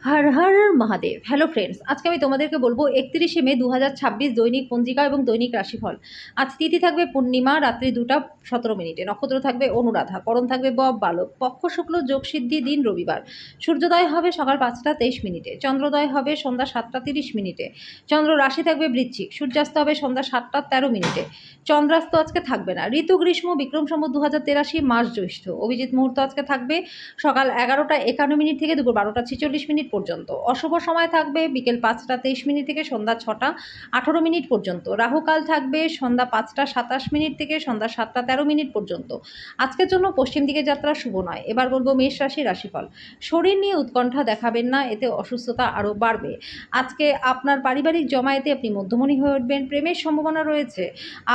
Har Har Mahadev. Hello friends, আজকে আমি তোমাদেরকে বলবো 31শে মে 2026 দৈনিক পঞ্জিকা এবং দৈনিক রাশিফল। আজ তিথি থাকবে পূর্ণিমা, রাত্রি 2টা 17 মিনিটে। নক্ষত্র থাকবে অনুরাধা, করণ থাকবে বব বালক, পক্ষ শুক্ল, যোগ সিদ্ধি, দিন রবিবার। সূর্যোদয় হবে সকাল 5টা 23 মিনিটে, চন্দ্রোদয় হবে সন্ধ্যা 7টা 30 মিনিটে। চন্দ্র রাশি থাকবে বৃশ্চিক, সূর্যাস্ত হবে সন্ধ্যা 7টা 13 মিনিটে। চন্দ্রাস্ত আজকে থাকবে না। ঋতু গ্রীষ্ম, বিক্রম সম্বত 2083, মাস জ্যৈষ্ঠ। অভিজিৎ মুহূর্ত আজকে থাকবে সকাল 11টা 51 মিনিট থেকে দুপুর 12টা 46 মিনিট পর্যন্ত। অশুভ সময় থাকবে বিকেল 5টা 23 মিনিট থেকে সন্ধ্যা 6টা 18 মিনিট পর্যন্ত। রাহুকাল থাকবে সন্ধ্যা 5টা 27 মিনিট থেকে সন্ধ্যা 7টা 13 মিনিট পর্যন্ত। আজকের জন্য পশ্চিম দিকে যাত্রা শুভ নয়। এবার বলবো মেষ রাশি রাশিফল। শরীর নিয়ে উৎকণ্ঠা দেখাবেন না, এতে অসুস্থতা আরও বাড়বে। আজকে আপনার পারিবারিক জমায়েতে আপনি মধ্যমণি হয়ে উঠবেন। প্রেমের সম্ভাবনা রয়েছে।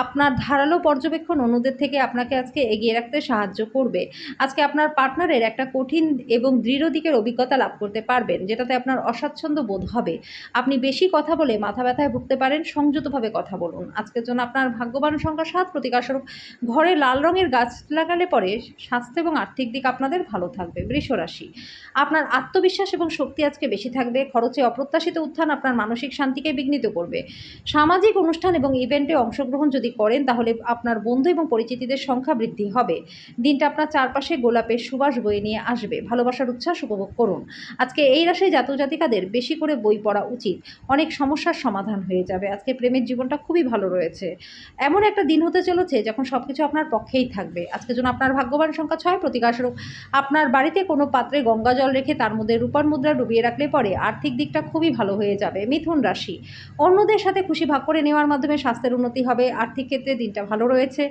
আপনার ধারালো পর্যবেক্ষণ অন্যদের থেকে আপনাকে আজকে এগিয়ে রাখতে সাহায্য করবে। আজকে আপনার পার্টনারের একটা কঠিন এবং দৃঢ় দিকের অভিজ্ঞতা লাভ করতে পারবেন, যেটাতে আপনার অস্বাচ্ছন্দ্য বোধ হবে। আপনি বেশি কথা বলে মাথা ব্যথায় ভুগতে পারেন, সংযতভাবে কথা বলুন। আজকের জন্য আপনার ভাগ্যবান সংখ্যা 7, প্রতিকারস্বরূপ ঘরে লাল রঙের গাছ লাগালে পরে স্বাস্থ্য এবং আর্থিক দিক আপনাদের ভালো থাকবে। বৃষ রাশি, আপনার আত্মবিশ্বাস এবং শক্তি আজকে বেশি থাকবে। খরচে অপ্রত্যাশিত উত্থান আপনার মানসিক শান্তিকে বিঘ্নিত করবে। সামাজিক অনুষ্ঠান এবং ইভেন্টে অংশগ্রহণ যদি করেন, তাহলে আপনার বন্ধু এবং পরিচিতিদের সংখ্যা বৃদ্ধি হবে। দিনটা আপনার চারপাশে গোলাপের সুবাস বয়ে নিয়ে আসবে। ভালোবাসার উচ্ছ্বাস উপভোগ করুন। আজকে এই রাশির জাতক জাতিকাদের বেশি করে বই পড়া উচিত। অনেক সমস্যার সমাধান হয়ে যাবে। আজকে প্রেমের জীবনটা খুবই ভালো রয়েছে। এমন একটা দিন হতে চলেছে যখন সবকিছু আপনার পক্ষেই থাকবে। আজকের জন্য আপনার ভাগ্যবান সংখ্যা 6, প্রতিকারস্বরূপ আপনার বাড়িতে কোনো পাত্রে গঙ্গা জল রেখে তার মধ্যে রূপার মুদ্রা ডুবিয়ে রাখলে পরে আর্থিক দিকটা খুবই ভালো হয়ে যাবে। মিথুন রাশি, অন্যদের সাথে খুশি ভাগ করে নেওয়ার মাধ্যমে স্বাস্থ্যের উন্নতি হবে। আর্থিক ক্ষেত্রে দিনটা ভালো রয়েছে।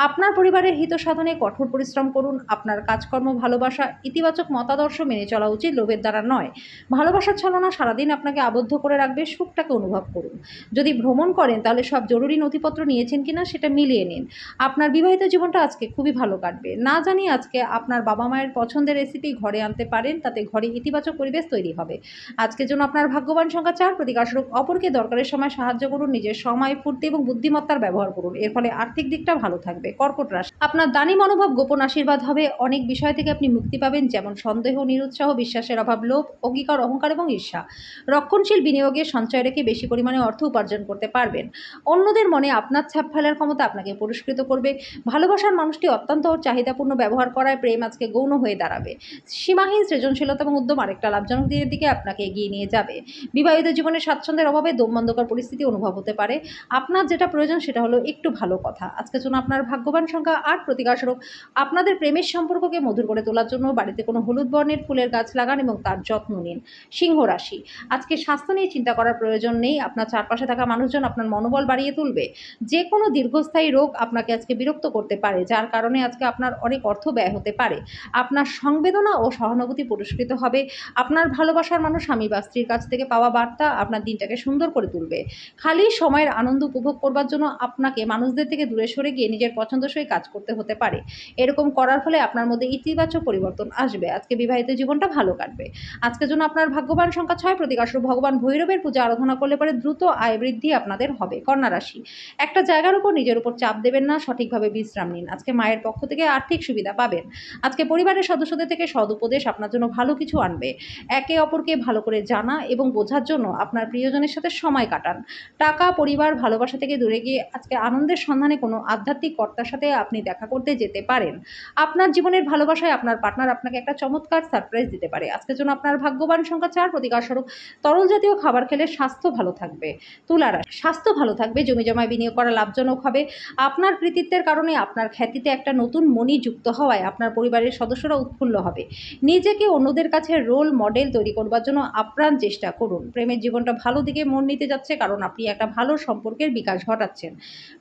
আপনার পরিবারের হিত সাধনে কঠোর পরিশ্রম করুন। আপনার কাজকর্ম, ভালোবাসা, ইতিবাচক মতাদর্শ মেনে চলা উচিত, লোভের দ্বারা নয়। ভালোবাসার ছলনা সারাদিন আপনাকে আবদ্ধ করে রাখবে। সুখটাকে অনুভব করুন। যদি ভ্রমণ করেন, তাহলে সব জরুরি নথিপত্র নিয়েছেন কিনা সেটা মিলিয়ে নিন। আপনার বিবাহিত জীবনটা আজকে খুবই ভালো কাটবে। না জানি আজকে আপনার বাবা মায়ের পছন্দের রেসিপি ঘরে আনতে পারেন, তাতে ঘরে ইতিবাচক পরিবেশ তৈরি হবে। আজকের জন্য আপনার ভাগ্যবান সংখ্যা 4, প্রতিকারস্বরূপ অপরকে দরকারের সময় সাহায্য করুন। নিজের সময়, ফুর্তি এবং বুদ্ধিমত্তার ব্যবহার করুন। এর ফলে আর্থিক দিকটা ভালো থাকবে। কর্কট রাশি, আপনার দানী মনোভাব গোপন আশীর্বাদ হবে। অনেক বিষয় থেকে আপনি মুক্তি পাবেন, যেমন সন্দেহ, নিরুৎসাহ, বিশ্বাসের অভাব, লোভ, অঙ্গীকার, অহংকার এবং ঈর্ষা। রক্ষণশীল বিনিয়োগে সঞ্চয় রেখে বেশি পরিমাণে অর্থ উপার্জন করতে পারবেন। অন্যদের মনে আপনার ছাপ ফেলার ক্ষমতা আপনাকে পুরস্কৃত করবে। ভালোবাসার মানুষটি অত্যন্ত চাহিদাপূর্ণ ব্যবহার করায় প্রেম আজকে গৌণ হয়ে দাঁড়াবে। সীমাহীন সৃজনশীলতা এবং উদ্যম আরেকটা লাভজনক দিনের দিকে আপনাকে এগিয়ে নিয়ে যাবে। বিবাহিত জীবনে স্বাচ্ছন্দ্যের অভাবে দোমবন্ধকর পরিস্থিতি অনুভব হতে পারে। আপনার যেটা প্রয়োজন সেটা হলো একটু ভালো কথা। আজকের জন্য আপনার ভাগ্যবান সংখ্যা 8, প্রতিকারস্বরূপ আপনাদের প্রেমের সম্পর্ককে মধুর করে তোলার জন্য বাড়িতে কোনো হলুদ বর্ণের ফুলের গাছ লাগান এবং তার যত্ন নিন। সিংহ রাশি, আজকে স্বাস্থ্য নিয়ে চিন্তা করার প্রয়োজন নেই। আপনার চারপাশে থাকা মানুষজন আপনার মনোবল বাড়িয়ে তুলবে। যে কোনো দীর্ঘস্থায়ী রোগ আপনাকে আজকে বিরক্ত করতে পারে, যার কারণে আজকে আপনার অনেক অর্থ ব্যয় হতে পারে। আপনার সংবেদনা ও সহানুভূতি পুরস্কৃত হবে। আপনার ভালোবাসার মানুষ স্বামী বা স্ত্রীর কাছ থেকে পাওয়া বার্তা আপনার দিনটাকে সুন্দর করে তুলবে। খালি সময়ের আনন্দ উপভোগ করবার জন্য আপনাকে মানুষদের থেকে দূরে সরে গিয়ে নিজের পছন্দসই কাজ করতে হতে পারে। এরকম করার ফলে আপনার মধ্যে ইতিবাচক পরিবর্তন আসবে। আজকে বিবাহিত জীবনটা ভালো কাটবে। আজকের জন্য আপনার ভাগ্যবান সংখ্যা 6, প্রতিকারস্বরূপ ভগবান ভৈরবের পূজা আরাধনা করলে পরে দ্রুত আয় বৃদ্ধি আপনাদের হবে। কন্যা রাশি, একটা জায়গার উপর নিজের উপর চাপ দেবেন না, সঠিকভাবে বিশ্রাম নিন। আজকে মায়ের পক্ষ থেকে আর্থিক সুবিধা পাবেন। আজকে পরিবারের সদস্যদের থেকে সদুপদেশ আপনার জন্য ভালো কিছু আনবে। একে অপরকে ভালো করে জানা এবং বোঝার জন্য আপনার প্রিয়জনের সাথে সময় কাটান। টাকা, পরিবার, ভালোবাসা থেকে দূরে গিয়ে আজকে আনন্দের সন্ধানে কোনো আধ্যাত্মিক কর্তার সাথে আপনি দেখা করতে যেতে পারেন। আপনার জীবনের ভালোবাসায় আপনার পার্টনার আপনাকে একটা চমৎকার সারপ্রাইজ দিতে পারে। আজকের জন্য আপনার ভাগ্যবান সংখ্যা 4, প্রতিকারস্বরূপ তরল জাতীয় খাবার খেলে স্বাস্থ্য ভালো থাকবে। তুলা রাশি, স্বাস্থ্য ভালো থাকবে। জমি জমায় বিনিয়োগ করা লাভজনক হবে। আপনার কৃতিত্বের কারণে আপনার খ্যাতিতে একটা নতুন মণি যুক্ত হওয়ায় আপনার পরিবারের সদস্যরা উৎফুল্ল হবে। নিজেকে অন্যদের কাছে রোল মডেল তৈরি করবার জন্য আপ্রাণ চেষ্টা করুন। প্রেমের জীবনটা ভালো দিকে মন নিতে যাচ্ছে, কারণ আপনি একটা ভালো সম্পর্কের বিকাশ ঘটাচ্ছেন।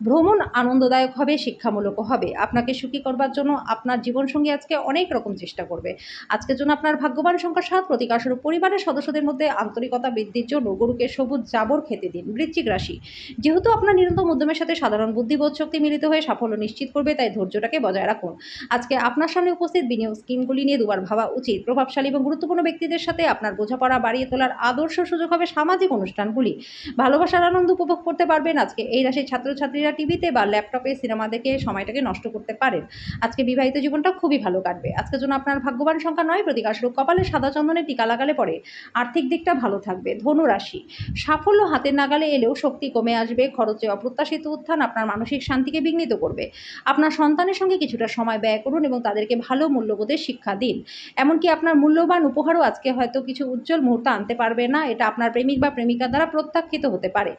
ভ্রমণ আনন্দদায়ক হবে, শিক্ষামূলকও হবে। আপনাকে সুখী করবার জন্য আপনার জীবনসঙ্গী আজকে অনেক রকম চেষ্টা করবে। আজকের জন্য আপনার ভাগ্যবান সংখ্যা 7, প্রতিকারস্বরূপ পরিবারের সদস্যদের মধ্যে আন্তরিকতা বৃদ্ধির জন্য গরুকে সবুজ জাবর খেতে দিন। বৃশ্চিক রাশি, যেহেতু আপনার নিরন্তর উদ্যমের সাথে সাধারণ বুদ্ধিবোধ শক্তি মিলিত হয়ে সাফল্য নিশ্চিত করবে, তাই ধৈর্যটাকে বজায় রাখুন। আজকে আপনার সামনে উপস্থিত বিনিয়োগ স্কিমগুলি নিয়ে দুবার ভাবা উচিত। প্রভাবশালী এবং গুরুত্বপূর্ণ ব্যক্তিদের সাথে আপনার বোঝাপড়া বাড়িয়ে তোলার আদর্শ সুযোগ হবে সামাজিক অনুষ্ঠানগুলি। ভালোবাসার আনন্দ উপভোগ করতে পারবেন। আজকে এই রাশির ছাত্রছাত্রীরা টিভিতে বা ল্যাপটপে সিনেমা দেখে সময়টাকে নষ্ট করতে পারেন। আজকে বিবাহিত জীবনটা খুবই ভালো কাটবে। আজকের জন্য আপনার ভাগ্যবান সংখ্যা 9, প্রতিকারস্বরূপ কপালে সাদা চন্দনের টিকা লাগান লাগালে পরে আর্থিক দিকটা ভালো থাকবে। ধনু রাশি, সাফল্য হাতের নাগালে এলেও শক্তি কমে আসবে। খরচে অপ্রত্যাশিত উত্থান আপনার মানসিক শান্তিকে বিঘ্নিত করবে। আপনার সন্তানের সঙ্গে কিছুটা সময় ব্যয় করুন এবং তাদেরকে ভালো মূল্যবোধের শিক্ষা দিন। এমনকি আপনার মূল্যবান উপহারও আজকে হয়তো কিছু উজ্জ্বল মুহূর্ত আনতে পারবে না, এটা আপনার প্রেমিক বা প্রেমিকা দ্বারা প্রত্যাখ্যিত হতে পারে।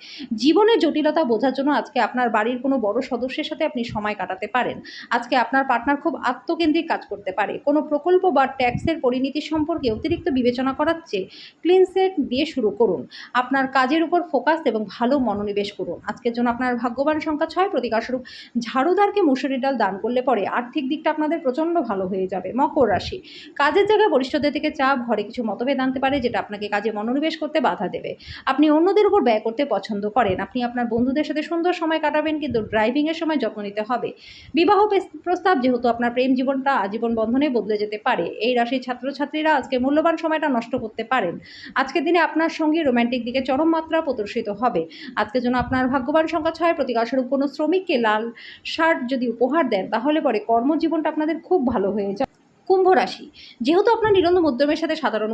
জীবনের জটিলতা বোঝার জন্য আজকে আপনার বাড়ির কোনো বড় সদস্যের সাথে আপনি সময় কাটাতে পারেন। আজকে আপনার পার্টনার খুব আত্মকেন্দ্রিক কাজ করতে পারে। কোনো প্রকল্প বা ট্যাক্সের পরিণতি সম্পর্কে অতিরিক্ত বিবেচনা করার চেয়ে ক্লিন সেট দিয়ে শুরু করুন। আপনার কাজের উপর ফোকাস এবং ভালো মনোনিবেশ করুন। আজকের জন্য আপনার ভাগ্যবান সংখ্যা 6, প্রতিকারস্বরূপ ঝাড়ুদারকে মুসুরির ডাল দান করলে পরে আর্থিক দিকটা আপনাদের প্রচণ্ড ভালো হয়ে যাবে। মকর রাশি, কাজের জায়গায় বরিষ্ঠদের থেকে চাপ, ঘরে কিছু মতভেদ আনতে পারে যেটা আপনাকে কাজে মনোনিবেশ করতে বাধা দেবে। আপনি অন্যদের উপর ব্যয় করতে পছন্দ করেন। আপনি আপনার বন্ধুদের সাথে সুন্দর সময় কাটাবেন, কিন্তু ড্রাইভিংয়ের সময় যত্ন নিতে হবে। বিবাহ প্রস্তাব, যেহেতু আপনার প্রেম জীবনটা আজীবন বন্ধনে বদলে যেতে পারে। এই রাশির ছাত্রছাত্রীরা আজকে মূল্যবান সময়টা নষ্ট করতে পারেন। আজকের দিনে আপনার সঙ্গে রোম্যান্টিক দিকে চরম মাত্রা প্রদর্শিত হবে। আজকের জন্য আপনার ভাগ্যবান সংখ্যা 6, প্রতিকারস্বরূপ কোনো শ্রমিককে লাল শার্ট যদি উপহার দেন তাহলে পরে কর্মজীবনটা আপনাদের খুব ভালো হয়ে যায়। কুম্ভ রাশি, যেহেতু আপনার নিরন্তর উদ্যমের সাথে সাধারণ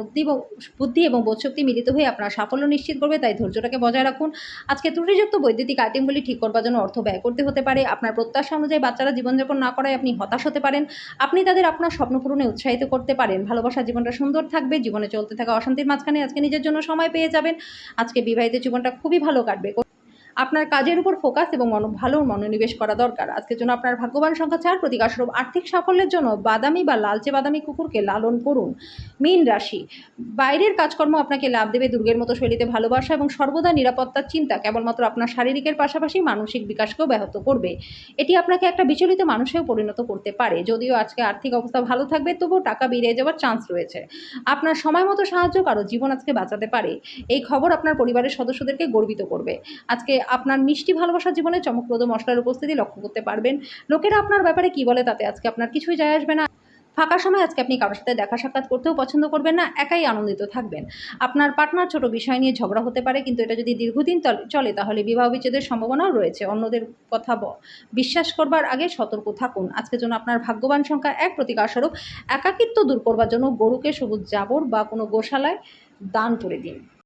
বুদ্ধি এবং বোধশক্তি মিলিত হয়ে আপনার সাফল্য নিশ্চিত করবে, তাই ধৈর্যটাকে বজায় রাখুন। আজকে ত্রুটিযুক্ত বৈদ্যুতিক আইটেমগুলি ঠিক করবার জন্য অর্থ ব্যয় করতে হতে পারে। আপনার প্রত্যাশা অনুযায়ী বাচ্চারা জীবনযাপন না করায় আপনি হতাশ হতে পারেন। আপনি তাদের আপনার স্বপ্ন পূরণে উৎসাহিত করতে পারেন। ভালোবাসার জীবনটা সুন্দর থাকবে। জীবনে চলতে থাকা অশান্তির মাঝখানে আজকে নিজের জন্য সময় পেয়ে যাবেন। আজকে বিবাহিত জীবনটা খুবই ভালো কাটবে। আপনার কাজের উপর ফোকাস এবং ভালো মনোনিবেশ করা দরকার। আজকের জন্য আপনার ভাগ্যবান সংখ্যা 4, প্রতিকারস্বরূপ আর্থিক সাফল্যের জন্য বাদামি বা লালচে বাদামি কুকুরকে লালন করুন। মীন রাশি, বাইরের কাজকর্ম আপনাকে লাভ দেবে। দুর্গের মতো শৈলীতে ভালোবাসা এবং সর্বদা নিরাপত্তার চিন্তা কেবলমাত্র আপনার শারীরিকের পাশাপাশি মানসিক বিকাশকেও ব্যাহত করবে। এটি আপনাকে একটা বিচলিত মানুষেও পরিণত করতে পারে। যদিও আজকে আর্থিক অবস্থা ভালো থাকবে, তবুও টাকা বেরিয়ে যাওয়ার চান্স রয়েছে। আপনার সময় মতো সাহায্য কারো জীবন আজকে বাঁচাতে পারে। এই খবর আপনার পরিবারের সদস্যদেরকে গর্বিত করবে। আজকে আপনার মিষ্টি ভালোবাসার জীবনে চমকপ্রদ মশলার উপস্থিতি লক্ষ্য করতে পারবেন। লোকেরা আপনার ব্যাপারে কি বলে তাতে আজকে আপনার কিছুই যায় আসবে না। ফাঁকা সময় আজকে আপনি কারোর সাথে দেখা সাক্ষাৎ করতেও পছন্দ করবেন না, একাই আনন্দিত থাকবেন। আপনার পার্টনার ছোট বিষয় নিয়ে ঝগড়া হতে পারে, কিন্তু এটা যদি দীর্ঘদিন চলে তাহলে বিবাহ বিচ্ছেদের সম্ভাবনাও রয়েছে। অন্যদের কথা বিশ্বাস করবার আগে সতর্ক থাকুন। আজকের জন্য আপনার ভাগ্যবান সংখ্যা 1, প্রতিকারস্বরূপ একাকিত্ব দূর করবার জন্য গরুকে সবুজ জাবর বা কোনো গোশালায় দান করে দিন।